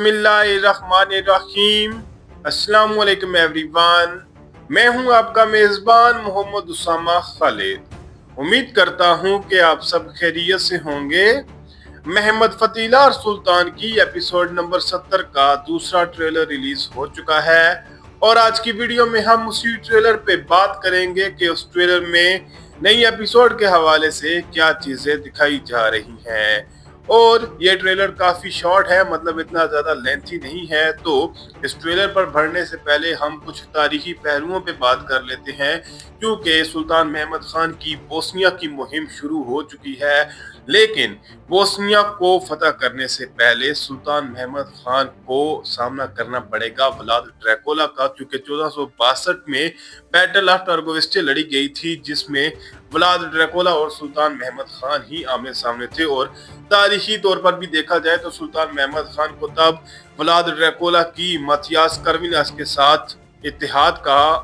बिस्मिल्लाहिर्रहमानिर्रहीम। अस्सलाम वालेकुम एवरीवन। मैं हूं आपका मेज़बान मोहम्मद उसामा खालिद। उम्मीद करता हूं कि आप सब खैरियत से होंगे। महमद फतीला और सुल्तान की एपिसोड नंबर 70 का दूसरा ट्रेलर रिलीज हो चुका है और आज की वीडियो में हम उसी ट्रेलर पे बात करेंगे कि उस ट्रेलर में नई एपिसोड के हवाले से क्या चीजें दिखाई जा रही हैं। और ये ट्रेलर काफी शॉर्ट है, मतलब इतना ज्यादा लेंथी नहीं है। तो इस ट्रेलर पर बढ़ने से पहले हम कुछ तारीखी पहलुओं पे बात कर लेते हैं, क्योंकि सुल्तान महमद खान की बोस्निया की मुहिम शुरू हो चुकी है। लेकिन बोस्निया को फतह करने से पहले सुल्तान महमद खान को सामना करना पड़ेगा व्लाद ड्रैकुला का, क्योंकि 1462 में बैटल ऑफ टारगोविस्टे लड़ी गई थी, जिसमें व्लाद ड्रैकुला और सुल्तान महमद खान ही आमने सामने थे। और तारीखी तौर पर भी देखा जाए तो सुल्तान महमद खान को तब व्लाद ड्रैकुला की मथियास करविनास के साथ इत्तेहाद का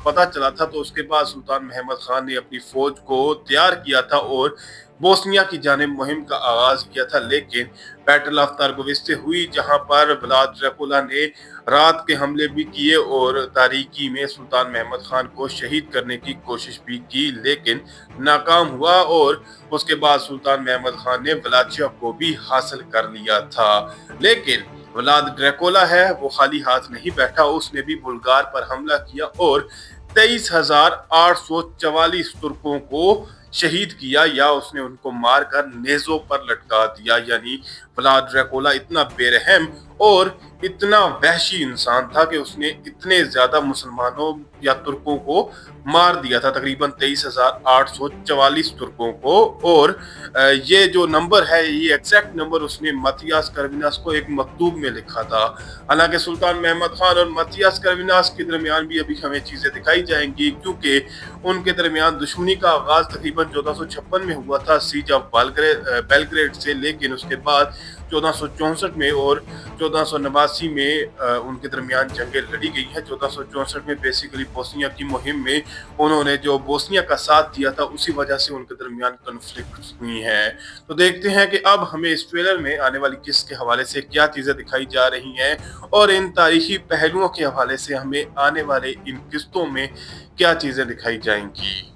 पता चला था। तो उसके बाद सुल्तान महमद खान ने अपनी फौज को तैयार किया था और बोस्निया की जानिब मुहिम का आगाज किया था। लेकिन बैटल ऑफ टारगोविस्टे हुई, जहां पर व्लाद ड्रैकुला ने रात के हमले भी किए और तारीकी में सुल्तान महमद खान को शहीद करने की कोशिश भी की, लेकिन नाकाम हुआ। और उसके बाद सुल्तान महमद खान ने वलाचिया को भी हासिल कर लिया था। लेकिन व्लाद ड्रैकुला है वो खाली हाथ नहीं बैठा, उसने भी बुल्गार पर हमला किया और 23,844 तुर्कों को शहीद किया, या उसने उनको मारकर नेज़ों पर लटका दिया। यानी व्लाद ड्रैकुला इतना बेरहम और इतना वहशी इंसान था कि उसने इतने ज्यादा मुसलमानों या तुर्कों को मार दिया था, तकरीबन 23,844 तुर्कों को। और ये जो नंबर है, ये एग्जैक्ट नंबर उसने मथियास करविनास को एक मकतूब में लिखा था। हालांकि सुल्तान महमद खान और मथियास करविनास के दरमियान भी अभी हमें चीजें दिखाई जाएंगी, क्योंकि उनके दरमियान दुश्मनी का आगाज तकरीबन 1456 में हुआ था सीज ऑफ बेलग्रेड से। लेकिन उसके बाद 1464 में और 1489 में उनके दरमियान जंगें लड़ी गई हैं। 1464 में बेसिकली बोस्निया की मुहिम में उन्होंने जो बोस्निया का साथ दिया था, उसी वजह से उनके दरमियान कन्फ्लिक्ट हुई हैं। तो देखते हैं कि अब हमें इस ट्रेलर में आने वाली किस्त के हवाले से क्या चीजें दिखाई जा रही हैं और इन तारीखी पहलुओं के हवाले से हमें आने वाले इन किस्तों में क्या चीजें दिखाई जाएंगी।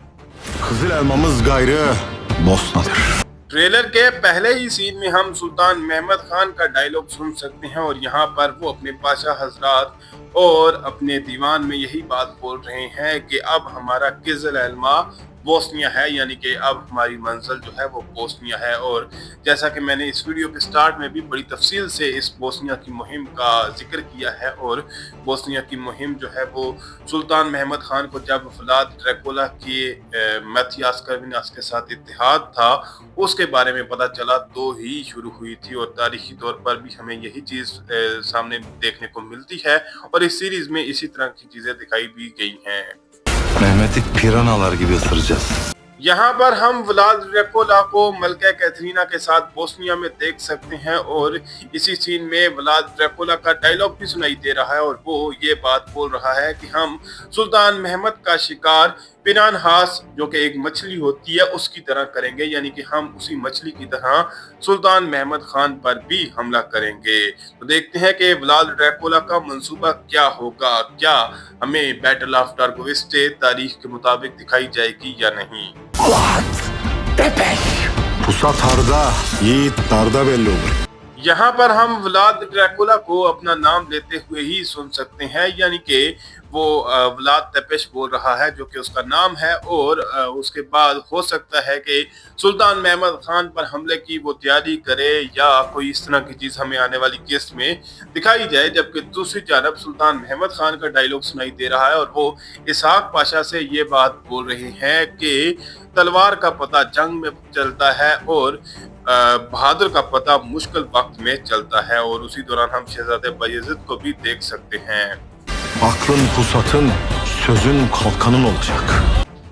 ट्रेलर के पहले ही सीन में हम सुल्तान महमद खान का डायलॉग सुन सकते हैं और यहाँ पर वो अपने बादशाह हजरात और अपने दीवान में यही बात बोल रहे हैं कि अब हमारा किज़ल एल्मा बोस्निया है, यानी कि अब हमारी मंजिल जो है वो बोस्निया है। और जैसा कि मैंने इस वीडियो के स्टार्ट में भी बड़ी तफसील से इस बोस्निया की मुहिम का जिक्र किया है, और बोस्निया की मुहिम जो है वो सुल्तान महमद खान को जब व्लाद ड्रैकुला के मथियास करविनास के साथ इत्तेहाद था उसके बारे में पता चला तो ही शुरू हुई थी। और तारीखी तौर पर भी हमें यही चीज सामने देखने को मिलती है और इस सीरीज में इसी तरह की चीजें दिखाई भी गई हैं। Mehmet'i piranalar gibi ısıracağız. यहाँ पर हम व्लाद ड्रैकुला को मलका कैथरीना के साथ बोस्निया में देख सकते हैं और इसी सीन में व्लाद ड्रैकुला का डायलॉग भी सुनाई दे रहा है और वो ये बात बोल रहा है कि हम सुल्तान महमद का शिकार पिरानहास, जो कि एक मछली होती है, उसकी तरह करेंगे। यानी कि हम उसी मछली की तरह सुल्तान महमद खान पर भी हमला करेंगे। तो देखते हैं कि व्लाद ड्रैकुला का मंसूबा क्या होगा, क्या हमें बैटल ऑफ टारगोविस्टे तारीख के मुताबिक दिखाई जाएगी या नहीं। Pusat harda, yiğit darda belli olur. यहाँ पर हम व्लाद ड्रैकुला को अपना नाम लेते हुए ही सुन सकते हैं, यानी कि वो व्लाद तेपेश बोल रहा है जो कि उसका नाम है। और उसके बाद हो सकता है कि सुल्तान महमद खान पर हमले की वो तैयारी करे या कोई इस तरह की चीज हमें आने वाली किस्त में दिखाई जाए। जबकि दूसरी जानब सुल्तान महमद खान का डायलॉग सुनाई दे रहा है और वो इसहाक पाशा से ये बात बोल रहे हैं कि तलवार का पता जंग में चलता है और बहादुर का पता मुश्किल वक्त में चलता है। और उसी दौरान हम शहजादे बायेजिद को भी देख सकते हैं। Aklın pusatın, sözün kalkanın olacak.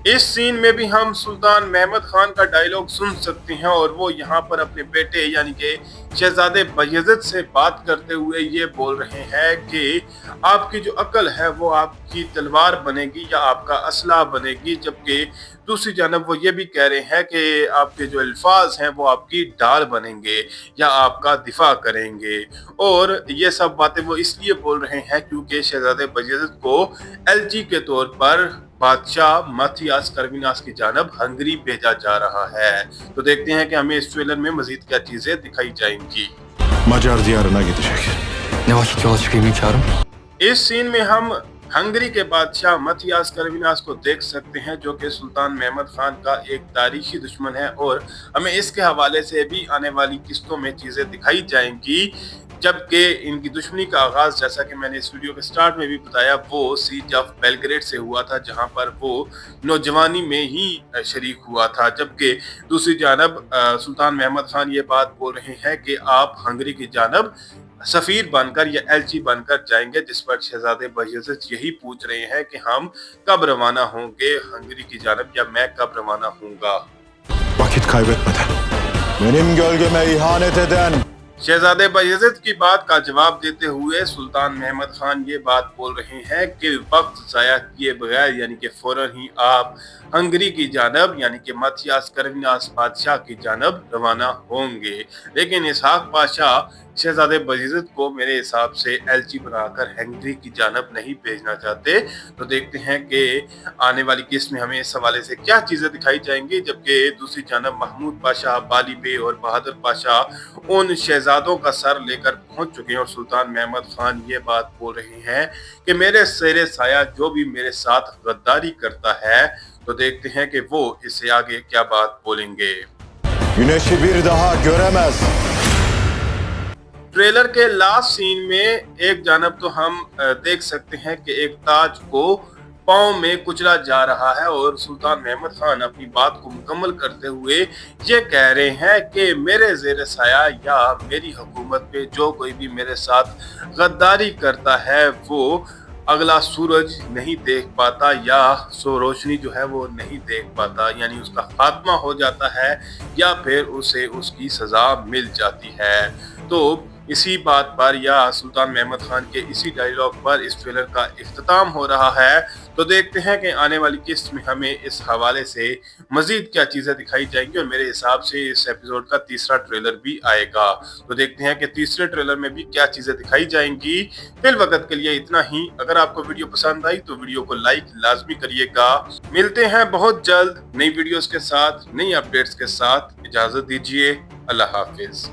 इस सीन में भी हम सुल्तान महमद खान का डायलॉग सुन सकते हैं और वो यहाँ पर अपने बेटे यानी कि शहजादे बायज़िद से बात करते हुए ये बोल रहे हैं कि आपकी जो अक्ल है वो आपकी तलवार बनेगी या आपका असला बनेगी, जबकि दूसरी जानब वो ये भी कह रहे हैं कि आपके जो अल्फाज हैं वो आपकी ढाल बनेंगे या आपका दिफा करेंगे। और ये सब बातें वो इसलिए बोल रहे हैं क्योंकि शहजादे बायज़िद को एलची के तौर पर बादशाह माथियास करविनास की जानब हंगरी भेजा जा रहा है। तो देखते हैं कि हमें इस ट्रेलर में मजीद क्या चीजें दिखाई जाएंगी। Macar diyarına gidecek. Ne vakit yola çıkayım hünkârım? इस सीन में हम हंगरी के बादशाह माथियास करविनास को देख सकते हैं जो कि सुल्तान महमद खान का एक तारीखी दुश्मन है और हमें इसके हवाले से भी आने वाली किस्तों में चीजें दिखाई जाएंगी। जबकि इनकी दुश्मनी का आगाज, जैसा कि मैंने इस वीडियो के स्टार्ट में भी बताया, वो सीज ऑफ बेलग्रेड से हुआ था जहां पर वो नौजवानी में ही शरीक हुआ था। जबकि दूसरी जानब सुल्तान महमद खान ये बात बोल रहे हैं कि आप हंगरी की जानब सफीर बनकर या एलची बनकर जाएंगे, जिस पर शहजादे बायज़िद यही पूछ रहे हैं कि हम कब रवाना होंगे हंगरी की जानब या मैं कब रवाना होऊंगा। Vakit kaybetmeden. Benim gölgeme ihanet eden. शहजादे बायज़िद की बात का जवाब देते हुए सुल्तान महमद खान ये बात बोल रहे हैं कि वक्त ज़ाया किए बगैर यानी कि फौरन ही आप हंगरी की जानब यानी कि माथियास करविनास बादशाह की जानब रवाना होंगे। लेकिन इसहाक पाशा शहजादे बायज़िद को मेरे हिसाब से एलची बनाकर हंगरी की जानब नहीं भेजना चाहते। तो देखते हैं कि आने वाली किस्त में हमें इस हवाले से क्या चीजें दिखाई जाएंगी। जबकि दूसरी जानब महमूद पाशा, बाली बे और बहादुर पाशा उन शहजादों का सर लेकर पहुंच चुके हैं और सुल्तान महमद खान ये बात बोल रहे हैं कि मेरे शेरे साया जो भी मेरे साथ गद्दारी करता है। तो देखते हैं कि वो इससे आगे क्या बात बोलेंगे। Güneşi bir daha göremez. Trailer के लास्ट सीन में एक जानब तो हम देख सकते हैं कि एक ताज को पांव में कुचला जा रहा है और सुल्तान महमद खान अपनी बात को मुकम्मल करते हुए ये कह रहे हैं कि मेरे ज़ेरे साया या मेरी हुकूमत पे जो कोई भी मेरे साथ गद्दारी करता है वो अगला सूरज नहीं देख पाता या सो रोशनी जो है वो नहीं देख पाता, यानी उसका खात्मा हो जाता है या फिर उसे उसकी सजा मिल जाती है। तो इसी बात पर या सुल्तान महमद खान के इसी डायलॉग पर इस ट्रेलर का इख्तिताम हो रहा है। तो देखते हैं कि आने वाली किस्त में हमें इस हवाले से मजीद क्या चीजें दिखाई जाएंगी और मेरे हिसाब से इस एपिसोड का तीसरा ट्रेलर भी आएगा। तो देखते हैं कि तीसरे ट्रेलर में भी क्या चीजें दिखाई जाएंगी। फिल वक्त के लिए इतना ही। अगर आपको वीडियो पसंद आई तो वीडियो को लाइक लाजमी करिएगा। मिलते हैं बहुत जल्द नई वीडियोस के साथ, नई अपडेट्स के साथ। इजाजत दीजिए। अल्लाह हाफिज।